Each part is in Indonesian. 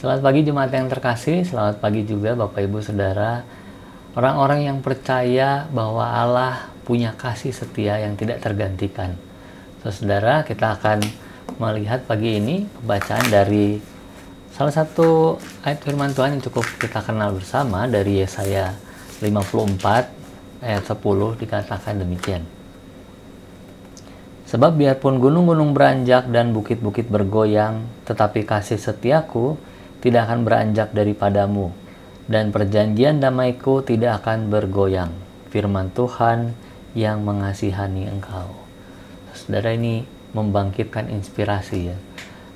Selamat pagi jemaat yang terkasih, selamat pagi juga Bapak Ibu Saudara, orang-orang yang percaya bahwa Allah punya kasih setia yang tidak tergantikan. Saudara, kita akan melihat pagi ini pembacaan dari salah satu ayat firman Tuhan yang cukup kita kenal bersama dari Yesaya 54 ayat 10 dikatakan demikian. Sebab biarpun gunung-gunung beranjak dan bukit-bukit bergoyang, tetapi kasih setiaku tidak akan beranjak daripadamu, dan perjanjian damaiku tidak akan bergoyang. Firman Tuhan yang mengasihani engkau. Saudara, ini membangkitkan inspirasi ya.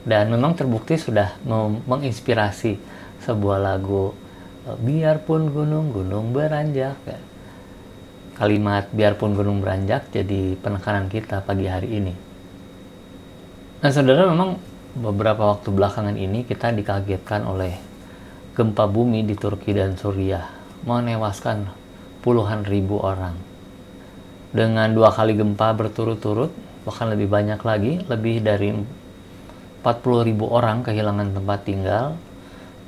Dan memang terbukti sudah menginspirasi sebuah lagu biarpun gunung-gunung beranjak ya. Kalimat biarpun gunung beranjak jadi penekanan kita pagi hari ini. Nah saudara, memang beberapa waktu belakangan ini kita dikagetkan oleh gempa bumi di Turki dan Suriah, menewaskan puluhan ribu orang. Dengan 2 kali gempa berturut-turut, bahkan lebih banyak lagi, lebih dari 40.000 orang kehilangan tempat tinggal,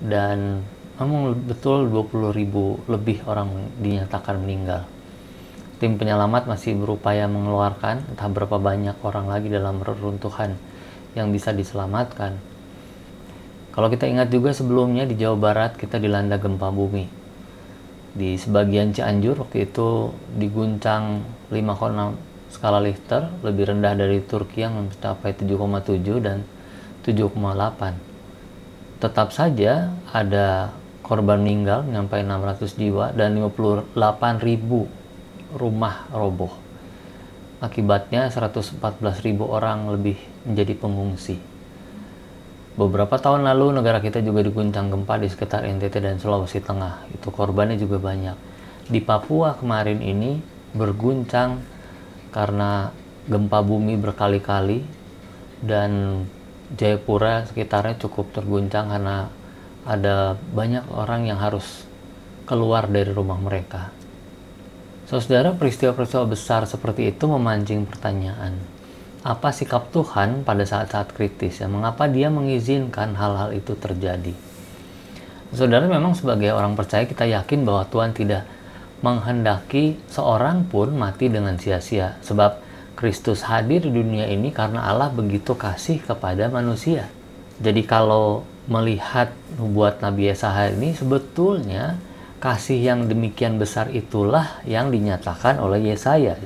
dan memang betul 20.000 lebih orang dinyatakan meninggal. Tim penyelamat masih berupaya mengeluarkan entah berapa banyak orang lagi dalam reruntuhan yang bisa diselamatkan. Kalau kita ingat juga sebelumnya di Jawa Barat kita dilanda gempa bumi. Di sebagian Cianjur waktu itu diguncang 5,6 skala Richter, lebih rendah dari Turki yang mencapai 7,7 dan 7,8. Tetap saja ada korban meninggal sampai 600 jiwa dan 58.000 rumah roboh. Akibatnya 114.000 orang lebih menjadi pengungsi. Beberapa tahun lalu negara kita juga diguncang gempa di sekitar NTT dan Sulawesi Tengah. Itu korbannya juga banyak. Di Papua kemarin ini berguncang karena gempa bumi berkali-kali, dan Jayapura sekitarnya cukup terguncang karena ada banyak orang yang harus keluar dari rumah mereka. Saudara, peristiwa-peristiwa besar seperti itu memancing pertanyaan. Apa sikap Tuhan pada saat-saat kritis? Ya, mengapa Dia mengizinkan hal-hal itu terjadi? Saudara, memang sebagai orang percaya kita yakin bahwa Tuhan tidak menghendaki seorang pun mati dengan sia-sia. Sebab Kristus hadir di dunia ini karena Allah begitu kasih kepada manusia. Jadi kalau melihat nubuat Nabi Yesaya ini, sebetulnya kasih yang demikian besar itulah yang dinyatakan oleh Yesaya.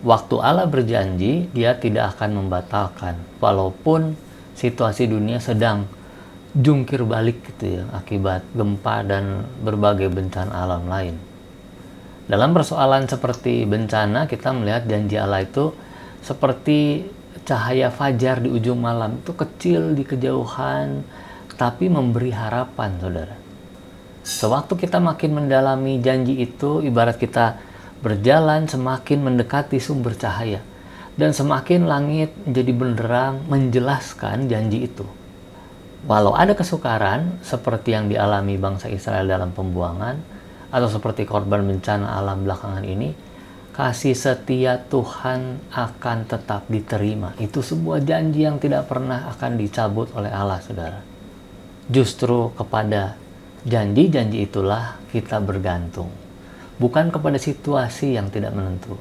Waktu Allah berjanji, Dia tidak akan membatalkan, walaupun situasi dunia sedang jungkir balik gitu ya, akibat gempa dan berbagai bencana alam lain. Dalam persoalan seperti bencana, kita melihat janji Allah itu seperti cahaya fajar di ujung malam, itu kecil di kejauhan, tapi memberi harapan, saudara. Sewaktu kita makin mendalami janji itu, ibarat kita berjalan semakin mendekati sumber cahaya, dan semakin langit menjadi benderang menjelaskan janji itu. Walau ada kesukaran seperti yang dialami bangsa Israel dalam pembuangan, atau seperti korban bencana alam belakangan ini, kasih setia Tuhan akan tetap diterima. Itu sebuah janji yang tidak pernah akan dicabut oleh Allah, saudara. Justru kepada janji-janji itulah kita bergantung, bukan kepada situasi yang tidak menentu,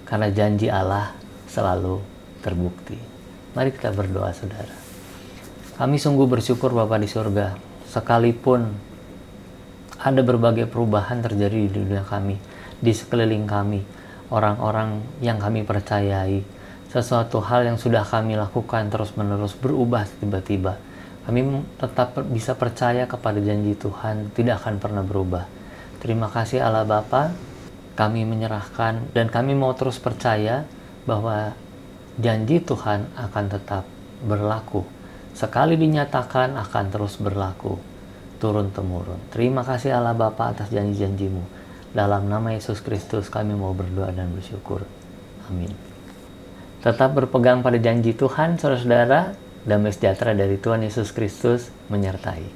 karena janji Allah selalu terbukti. Mari kita berdoa, saudara. Kami sungguh bersyukur Bapa di surga, sekalipun ada berbagai perubahan terjadi di dunia kami, di sekeliling kami, orang-orang yang kami percayai, sesuatu hal yang sudah kami lakukan terus-menerus berubah tiba-tiba. Kami tetap bisa percaya kepada janji Tuhan tidak akan pernah berubah. Terima kasih Allah Bapa, kami menyerahkan dan kami mau terus percaya bahwa janji Tuhan akan tetap berlaku. Sekali dinyatakan akan terus berlaku, turun-temurun. Terima kasih Allah Bapa atas janji-janji-Mu. Dalam nama Yesus Kristus kami mau berdoa dan bersyukur. Amin. Tetap berpegang pada janji Tuhan, saudara-saudara. Damai sejahtera dari Tuhan Yesus Kristus menyertai.